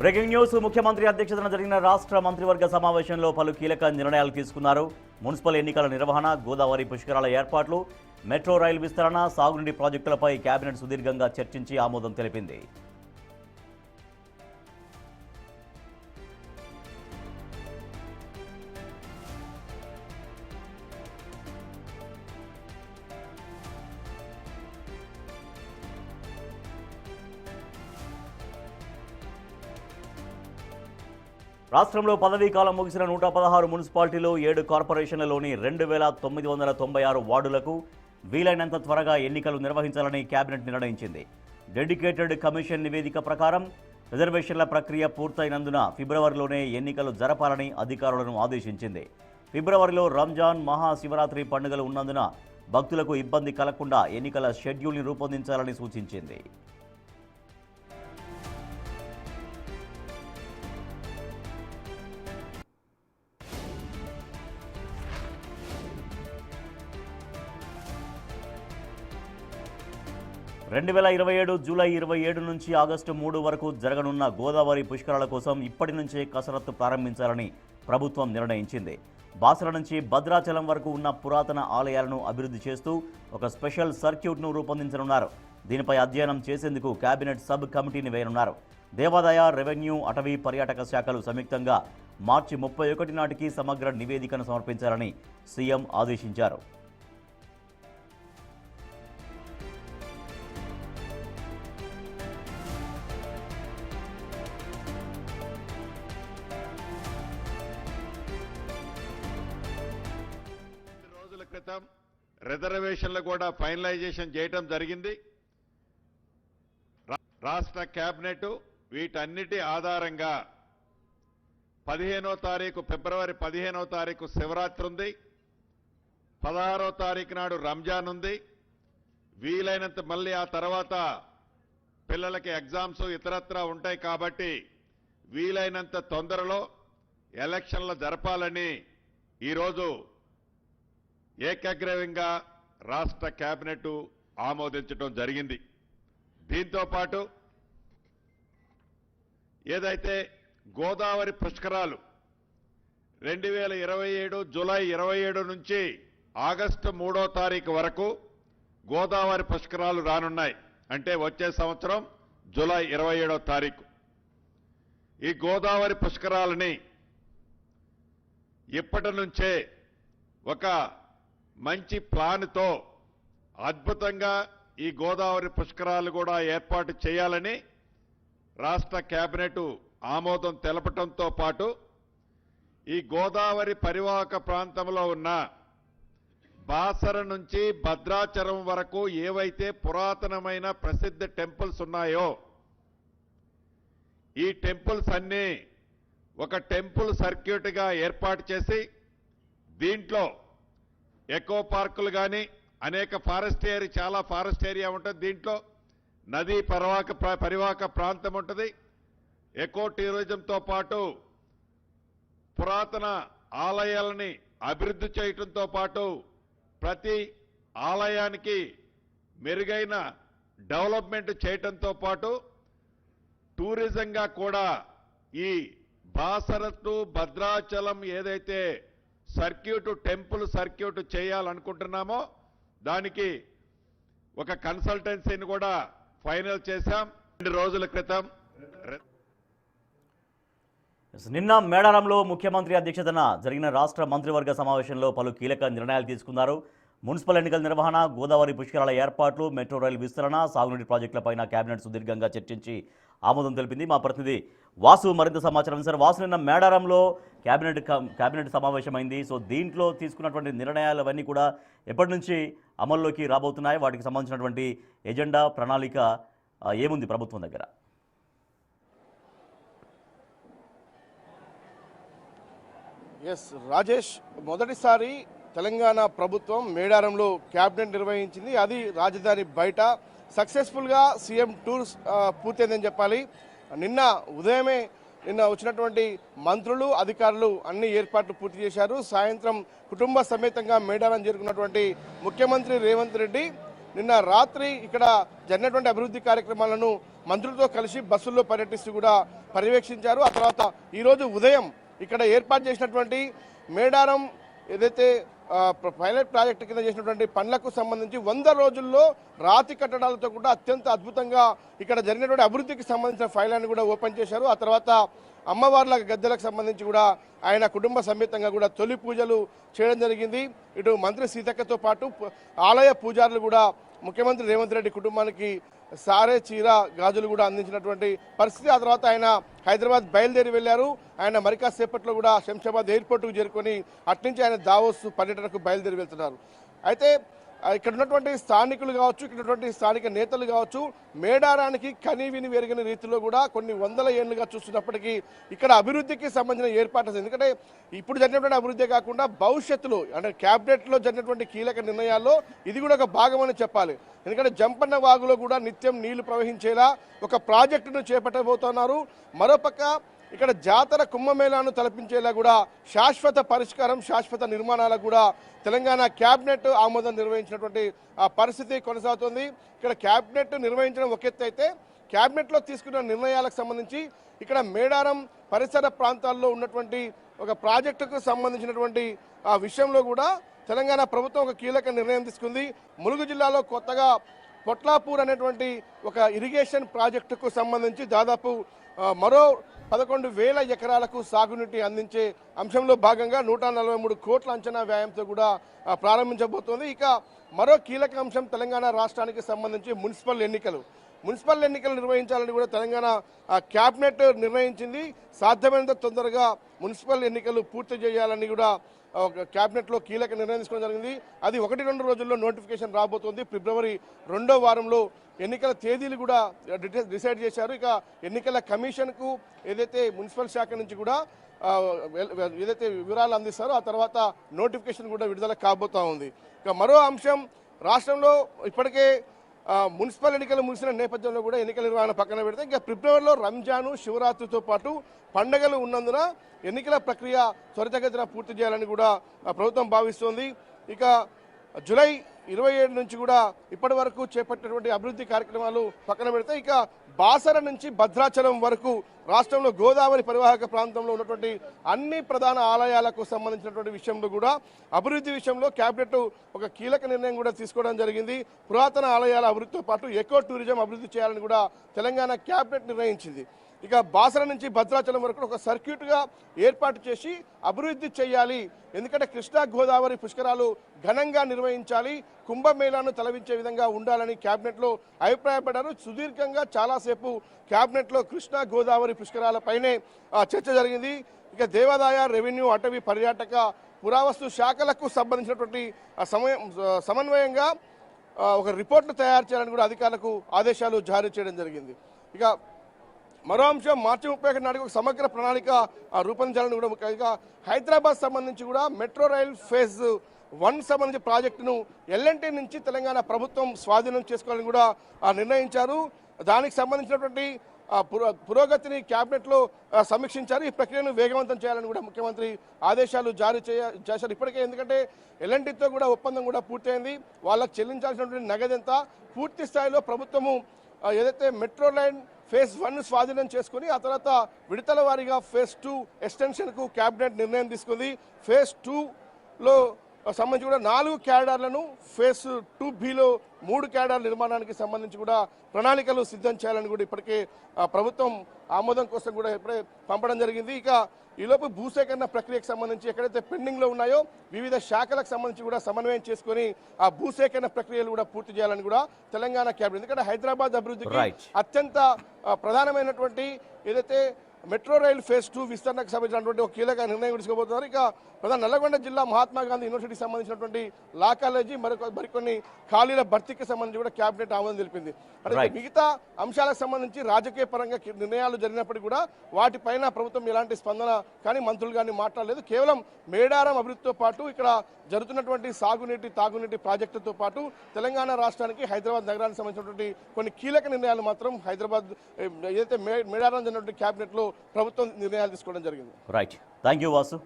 Breaking news. ముఖ్యమంత్రి అధ్యక్షతన జరిగిన రాష్ట్ర మంత్రివర్గ సమావేశంలో పలు కీలక నిర్ణయాలు తీసుకున్నారు. మున్సిపల్ ఎన్నికల నిర్వహణ, గోదావరి పుష్కరాల ఏర్పాట్లు, మెట్రో రైలు విస్తరణ, సాగునీటి ప్రాజెక్టులపై కేబినెట్ సుదీర్ఘంగా చర్చించి ఆమోదం తెలిపింది. రాష్ట్రంలో పదవీకాలం ముగిసిన 116 మున్సిపాలిటీలు, 7 కార్పొరేషన్లలోని 2996 వార్డులకు వీలైనంత త్వరగా ఎన్నికలు నిర్వహించాలని కేబినెట్ నిర్ణయించింది. డెడికేటెడ్ కమిషన్ నివేదిక ప్రకారం రిజర్వేషన్ల ప్రక్రియ పూర్తయినందున ఫిబ్రవరిలోనే ఎన్నికలు జరపాలని అధికారులను ఆదేశించింది. ఫిబ్రవరిలో రంజాన్, మహాశివరాత్రి పండుగలు ఉన్నందున భక్తులకు ఇబ్బంది కలగకుండా ఎన్నికల షెడ్యూల్ని రూపొందించాలని సూచించింది. జూలై 27 నుంచి ఆగస్టు 3 వరకు జరగనున్న గోదావరి పుష్కరాల కోసం ఇప్పటి నుంచే కసరత్తు ప్రారంభించాలని ప్రభుత్వం నిర్ణయించింది. బాసర నుంచి భద్రాచలం వరకు ఉన్న పురాతన ఆలయాలను అభివృద్ధి చేస్తూ ఒక స్పెషల్ సర్క్యూట్ను రూపొందించనున్నారు. దీనిపై అధ్యయనం చేసేందుకు కేబినెట్ సబ్ కమిటీని వేయనున్నారు. దేవాదాయ, రెవెన్యూ, అటవీ, పర్యాటక శాఖలు సంయుక్తంగా మార్చి 31 నాటికి సమగ్ర నివేదికను సమర్పించాలని సీఎం ఆదేశించారు. క్రితం రిజర్వేషన్లు కూడా ఫైనలైజేషన్ చేయడం జరిగింది. రాష్ట్ర కేబినెట్ వీటన్నిటి ఆధారంగా 15వ తారీఖు ఫిబ్రవరి 15వ తారీఖు శివరాత్రి ఉంది, 16వ తారీఖు నాడు రంజాన్ ఉంది. వీలైనంత మళ్ళీ ఆ తర్వాత పిల్లలకి ఎగ్జామ్స్ ఇతరత్రా ఉంటాయి కాబట్టి వీలైనంత తొందరలో ఎలక్షన్లు జరపాలని ఈరోజు ఏకగ్రీవంగా రాష్ట్ర కేబినెట్ ఆమోదించడం జరిగింది. దీంతో పాటు ఏదైతే గోదావరి పుష్కరాలు 2027 జూలై 27 నుంచి ఆగస్టు 3వ తారీఖు వరకు గోదావరి పుష్కరాలు రానున్నాయి. అంటే వచ్చే సంవత్సరం జూలై 27వ తారీఖు ఈ గోదావరి పుష్కరాలని ఇప్పటి నుంచే ఒక మంచి ప్లాన్తో అద్భుతంగా ఈ గోదావరి పుష్కరాలు కూడా ఏర్పాటు చేయాలని రాష్ట్ర కేబినెట్ ఆమోదం తెలపడంతో పాటు ఈ గోదావరి పరివాహక ప్రాంతంలో ఉన్న బాసర నుంచి భద్రాచలం వరకు ఏవైతే పురాతనమైన ప్రసిద్ధ టెంపుల్స్ ఉన్నాయో ఈ టెంపుల్స్ అన్నీ ఒక టెంపుల్ సర్క్యూట్గా ఏర్పాటు చేసి దీంట్లో ఎకో పార్కులు కానీ అనేక చాలా ఫారెస్ట్ ఏరియా ఉంటుంది. దీంట్లో నదీ పరివాహక ప్రాంతం ఉంటుంది. ఎకో టూరిజంతో పాటు పురాతన ఆలయాలని అభివృద్ధి చేయడంతో పాటు ప్రతి ఆలయానికి మెరుగైన డెవలప్మెంట్ చేయడంతో పాటు టూరిజంగా కూడా ఈ బాసర టు భద్రాచలం ఏదైతే టెంపుల్ సర్క్యూట్ చేయాలనుకుంటున్నామో దానికి ఒక కన్సల్టెన్సీని కూడా ఫైనల్ చేశాం 2 రోజుల క్రితం. నిన్న మేడారంలో ముఖ్యమంత్రి అధ్యక్షతన జరిగిన రాష్ట్ర మంత్రివర్గ సమావేశంలో పలు కీలక నిర్ణయాలు తీసుకున్నారు. మున్సిపల్ ఎన్నికల నిర్వహణ, గోదావరి పుష్కరాల ఏర్పాట్లు, మెట్రో రైలు విస్తరణ, సాగునీటి ప్రాజెక్టులపైన కేబినెట్ సుదీర్ఘంగా చర్చించి ఆమోదం తెలిపింది. మా ప్రతినిధి వాసు మరింత సమాచారం. సార్ వాసు, నిన్న మేడారంలో కేబినెట్ సమావేశమైంది. సో దీంట్లో తీసుకున్నటువంటి నిర్ణయాలు అవన్నీ కూడా ఎప్పటి నుంచి అమల్లోకి రాబోతున్నాయి? వాటికి సంబంధించినటువంటి ఎజెండా, ప్రణాళిక ఏముంది ప్రభుత్వం దగ్గర? ఎస్ రాజేష్, మొదటిసారి తెలంగాణ ప్రభుత్వం మేడారంలో క్యాబినెట్ నిర్వహించింది. అది రాజధాని బయట సక్సెస్ఫుల్గా సీఎం టూర్స్ పూర్తయిందని చెప్పాలి. నిన్న ఉదయమే వచ్చినటువంటి మంత్రులు, అధికారులు అన్ని ఏర్పాట్లు పూర్తి చేశారు. సాయంత్రం కుటుంబ సమేతంగా మేడారం చేరుకున్నటువంటి ముఖ్యమంత్రి రేవంత్ రెడ్డి నిన్న రాత్రి ఇక్కడ జరిగినటువంటి అభివృద్ధి కార్యక్రమాలను మంత్రులతో కలిసి బస్సుల్లో పర్యటిస్తూ కూడా పర్యవేక్షించారు. ఆ తర్వాత ఈరోజు ఉదయం ఇక్కడ ఏర్పాటు చేసినటువంటి మేడారం ఏదైతే పైలట్ ప్రాజెక్టు కింద చేసినటువంటి పనులకు సంబంధించి 100 రోజుల్లో రాతి కట్టడాలతో కూడా అత్యంత అద్భుతంగా ఇక్కడ జరిగినటువంటి అభివృద్ధికి సంబంధించిన ఫైలాన్ని కూడా ఓపెన్ చేశారు. ఆ తర్వాత అమ్మవార్ల గద్దెలకు సంబంధించి కూడా ఆయన కుటుంబ సమేతంగా కూడా తొలి పూజలు చేయడం జరిగింది. ఇటు మంత్రి సీతక్కతో పాటు ఆలయ పూజారులు కూడా ముఖ్యమంత్రి రేవంత్ రెడ్డి కుటుంబానికి సారే చీర గాజులు కూడా అందించినటువంటి పరిస్థితి. ఆ తర్వాత ఆయన హైదరాబాద్ బయలుదేరి వెళ్లారు. ఆయన మరి కాసేపట్లో కూడా శంషాబాద్ ఎయిర్పోర్ట్కు చేరుకొని అట్నుంచి ఆయన దావోస్ పర్యటనకు బయలుదేరి వెళ్తున్నారు. అయితే ఇక్కడ ఉన్నటువంటి స్థానికులు కావచ్చు, ఇక్కడ ఉన్నటువంటి స్థానిక నేతలు కావచ్చు, మేడారానికి కనీవిని వెరిగిన రీతిలో కూడా కొన్ని వందల ఏళ్లుగా చూస్తున్నప్పటికీ ఇక్కడ అభివృద్ధికి సంబంధించిన ఏర్పాట్లు, ఎందుకంటే ఇప్పుడు జరిగినటువంటి అభివృద్ధి కాకుండా భవిష్యత్తులో అంటే క్యాబినెట్లో జరిగినటువంటి కీలక నిర్ణయాల్లో ఇది కూడా ఒక భాగమని చెప్పాలి. ఎందుకంటే జంపన్న వాగులో కూడా నిత్యం నీళ్లు ప్రవహించేలా ఒక ప్రాజెక్టును చేపట్టబోతున్నారు. మరోపక్క ఇక్కడ జాతర కుంభమేళాను తలపించేలా కూడా శాశ్వత పరిష్కారం, శాశ్వత నిర్మాణాలకు కూడా తెలంగాణ క్యాబినెట్ ఆమోదం నిర్వహించినటువంటి ఆ పరిస్థితి కొనసాగుతుంది. ఇక్కడ క్యాబినెట్ నిర్వహించడం ఒక ఎత్తు అయితే, క్యాబినెట్లో తీసుకున్న నిర్ణయాలకు సంబంధించి ఇక్కడ మేడారం పరిసర ప్రాంతాల్లో ఉన్నటువంటి ఒక ప్రాజెక్టుకు సంబంధించినటువంటి ఆ విషయంలో కూడా తెలంగాణ ప్రభుత్వం ఒక కీలక నిర్ణయం తీసుకుంది. ములుగు జిల్లాలో కొత్తగా పొట్లాపూర్ అనేటువంటి ఒక ఇరిగేషన్ ప్రాజెక్టుకు సంబంధించి దాదాపు మరో 11,000 ఎకరాలకు సాగునీటి అందించే అంశంలో భాగంగా 143 కోట్ల అంచనా వ్యయంతో కూడా ప్రారంభించబోతోంది. ఇక మరో కీలక అంశం తెలంగాణ రాష్ట్రానికి సంబంధించి మున్సిపల్ ఎన్నికలు నిర్వహించాలని కూడా తెలంగాణ క్యాబినెట్ నిర్ణయించింది. సాధ్యమైనంత తొందరగా మున్సిపల్ ఎన్నికలు పూర్తి చేయాలని కూడా క్యాబినెట్లో కీలక నిర్ణయం తీసుకోవడం జరిగింది. అది 1-2 రోజుల్లో నోటిఫికేషన్ రాబోతోంది. ఫిబ్రవరి 2వ వారంలో ఎన్నికల తేదీలు కూడా డిసైడ్ చేశారు. ఇక ఎన్నికల కమిషన్కు ఏదైతే మున్సిపల్ శాఖ నుంచి కూడా ఏదైతే వివరాలు అందిస్తారో ఆ తర్వాత నోటిఫికేషన్ కూడా విడుదల కాబోతా ఉంది. ఇక మరో అంశం, రాష్ట్రంలో ఇప్పటికే మున్సిపల్ ఎన్నికలు ముగిసిన నేపథ్యంలో కూడా ఎన్నికల నిర్వహణ పక్కన పెడితే ఇంకా ఫిబ్రవరిలో రంజాను, శివరాత్రితో పాటు పండుగలు ఉన్నందున ఎన్నికల ప్రక్రియ త్వరితగతిన పూర్తి చేయాలని కూడా ప్రభుత్వం భావిస్తోంది. ఇక జూలై 27 నుంచి కూడా ఇప్పటి వరకు చేపట్టినటువంటి అభివృద్ధి కార్యక్రమాలు పక్కన పెడితే ఇక బాసర నుంచి భద్రాచలం వరకు రాష్ట్రంలో గోదావరి పరివాహక ప్రాంతంలో ఉన్నటువంటి అన్ని ప్రధాన ఆలయాలకు సంబంధించినటువంటి విషయంలో కూడా అభివృద్ధి విషయంలో క్యాబినెట్ ఒక కీలక నిర్ణయం కూడా తీసుకోవడం జరిగింది. పురాతన ఆలయాల అభివృద్ధితో పాటు ఎకో టూరిజం అభివృద్ధి చేయాలని కూడా తెలంగాణ క్యాబినెట్ నిర్ణయించింది. ఇక బాసర నుంచి భద్రాచలం వరకు ఒక సర్క్యూట్గా ఏర్పాటు చేసి అభివృద్ధి చేయాలి. ఎందుకంటే కృష్ణా గోదావరి పుష్కరాలు ఘనంగా నిర్వహించాలి, కుంభమేళాను తలవించే విధంగా ఉండాలని క్యాబినెట్లో అభిప్రాయపడ్డారు. సుదీర్ఘంగా చాలాసేపు క్యాబినెట్లో కృష్ణా గోదావరి పుష్కరాలపైనే చర్చ జరిగింది. ఇక దేవాదాయ, రెవెన్యూ, అటవీ, పర్యాటక, పురావస్తు శాఖలకు సంబంధించినటువంటి సమన్వయంగా ఒక రిపోర్ట్లు తయారు చేయాలని కూడా అధికారులకు ఆదేశాలు జారీ చేయడం జరిగింది. ఇక మరో అంశం, మార్చి 31 నాటికి ఒక సమగ్ర ప్రణాళిక రూపొందించాలని కూడా ముఖ్యంగా హైదరాబాద్ సంబంధించి కూడా మెట్రో రైల్ ఫేజ్ 1 సంబంధించి ప్రాజెక్టును ఎల్ఎన్టీ నుంచి తెలంగాణ ప్రభుత్వం స్వాధీనం చేసుకోవాలని కూడా నిర్ణయించారు. దానికి సంబంధించినటువంటి పురోగతిని క్యాబినెట్లో సమీక్షించారు. ఈ ప్రక్రియను వేగవంతం చేయాలని కూడా ముఖ్యమంత్రి ఆదేశాలు జారీ చేశారు ఇప్పటికే. ఎందుకంటే ఎల్ఎన్టీతో కూడా ఒప్పందం కూడా పూర్తయింది. వాళ్ళకు చెల్లించాల్సినటువంటి నగదెంత పూర్తి స్థాయిలో ప్రభుత్వము ఏదైతే మెట్రో లైన్ ఫేజ్ 1 స్వాధీనం చేసుకుని ఆ తర్వాత విడతల వారీగా ఫేజ్ 2 ఎక్స్టెన్షన్కు క్యాబినెట్ నిర్ణయం తీసుకుంది. ఫేజ్ 2లో సంబంధించి కూడా 4 క్యాడర్లను, ఫేజ్ 2బిలో 3 క్యాడర్ నిర్మాణానికి సంబంధించి కూడా ప్రణాళికలు సిద్ధం చేయాలని కూడా ఇప్పటికే ప్రభుత్వం ఆమోదం కోసం కూడా ఇప్పుడే పంపడం జరిగింది. ఇక ఈలోపు భూసేకరణ ప్రక్రియకు సంబంధించి ఎక్కడైతే పెండింగ్లో ఉన్నాయో వివిధ శాఖలకు సంబంధించి కూడా సమన్వయం చేసుకుని ఆ భూసేకరణ ప్రక్రియలు కూడా పూర్తి చేయాలని కూడా తెలంగాణ క్యాబినెట్, ఎందుకంటే హైదరాబాద్ అభివృద్ధికి అత్యంత ప్రధానమైనటువంటి ఏదైతే మెట్రో రైల్ ఫేజ్ 2 విస్తరణకు సంబంధించినటువంటి ఒక కీలక నిర్ణయం తీసుకోబోతున్నారు. ఇక ప్రధాన నల్లగొండ జిల్లా మహాత్మా గాంధీ యూనివర్సిటీకి సంబంధించినటువంటి లా కాలేజీ మరికొన్ని ఖాళీల భర్తీకి సంబంధించి కూడా క్యాబినెట్ ఆమోదం తెలిపింది. అంటే మిగతా అంశాలకు సంబంధించి రాజకీయ పరంగా నిర్ణయాలు జరిగినప్పటికీ కూడా వాటిపైన ప్రభుత్వం ఎలాంటి స్పందన కానీ మంత్రులు కానీ మాట్లాడలేదు. కేవలం మేడారం అభివృద్ధితో పాటు ఇక్కడ జరుగుతున్నటువంటి సాగునీటి, తాగునీటి ప్రాజెక్టుతో పాటు తెలంగాణ రాష్ట్రానికి, హైదరాబాద్ నగరానికి సంబంధించినటువంటి కొన్ని కీలక నిర్ణయాలు మాత్రం హైదరాబాద్ ఏదైతే మేడారం జరిగినటువంటి క్యాబినెట్లో ప్రభుత్వం నిర్ణయాలు తీసుకోవడం జరిగింది. Right, thank you Vasu.